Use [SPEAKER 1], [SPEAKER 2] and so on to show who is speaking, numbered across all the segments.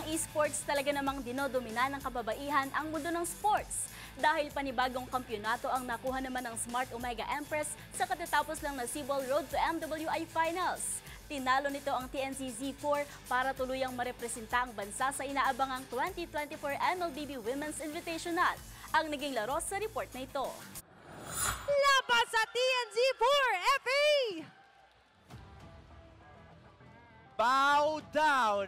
[SPEAKER 1] esports talaga namang dinodomina ng kababaihan ang mundo ng sports. Dahil panibagong kampyonato ang nakuha naman ng Smart Omega Empress sa katatapos lang na Cebol Road to MWI Finals. Tinalo nito ang TNC Z4 para tuluyang marepresenta ang bansa sa inaabangang 2024 MLBB Women's Invitational. Ang naging laro sa report na ito.
[SPEAKER 2] Laban sa TNC4 FA!
[SPEAKER 3] Bow down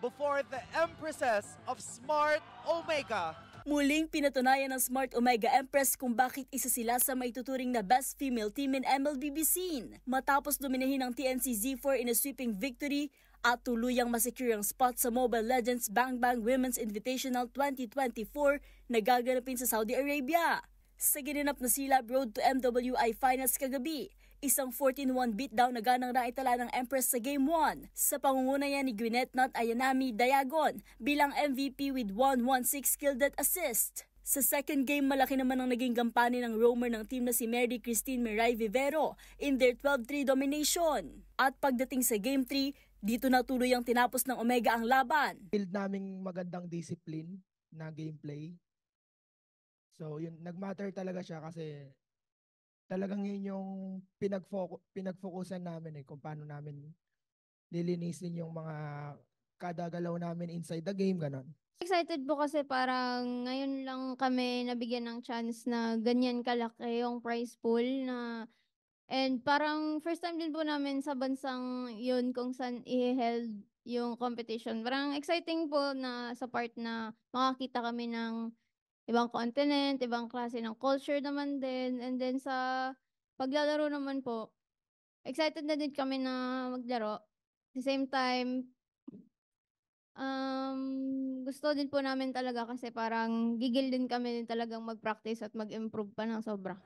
[SPEAKER 3] before the Empresses of Smart Omega.
[SPEAKER 1] Muling pinatunayan ng Smart Omega Empress kung bakit isa sila sa maituturing na best female team in MLBB scene. Matapos dominahin ng TNC Z4 in a sweeping victory at tuluyang masecure ang spot sa Mobile Legends Bang Bang Women's Invitational 2024 na gaganapin sa Saudi Arabia. Sa ginanap na Silab Road to MWI Finals kagabi, isang 14-1 beatdown na ganang naitala ng Empress sa Game 1 sa pangungunayan ni Gwyneth Not Ayanami Dayagon bilang MVP with 116 skilled assist. Sa second game, malaki naman ang naging gampani ng roamer ng team na si Mary Christine Miray Vivero in their 12-3 domination. At pagdating sa Game 3, dito na tuloy ang tinapos ng Omega ang laban.
[SPEAKER 4] Build naming magandang discipline na gameplay. So yun, nagmatter talaga siya kasi talagang yun yung pinagfokusan namin kung paano namin lilinisin yung mga kadagalaw namin inside the game, ganon.
[SPEAKER 5] Excited po kasi parang ngayon lang kami nabigyan ng chance na ganyan kalaki yung prize pool na and parang first time din po namin sa bansang yun kung saan i-held yung competition. Parang exciting po na sa part na makakita kami ng ibang continent, ibang klase ng culture naman din. And then sa paglalaro naman po, excited na din kami na maglaro. At the same time, gusto din po namin talaga kasi parang gigil din kami din talagang mag-practice at mag-improve pa ng sobra.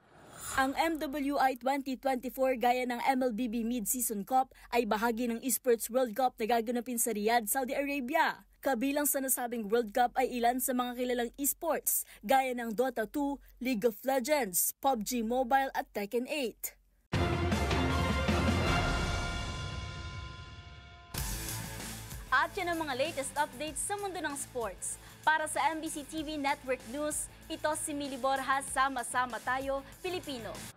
[SPEAKER 1] Ang MWI 2024 gaya ng MLBB Mid-Season Cup ay bahagi ng Esports World Cup na gaganapin sa Riyadh, Saudi Arabia. Kabilang sa nasabing World Cup ay ilan sa mga kilalang esports gaya ng Dota 2, League of Legends, PUBG Mobile at Tekken 8. At yan ang mga latest updates sa mundo ng sports. Para sa MBC TV Network News, ito si Mili Borja, sama-sama tayo, Pilipino.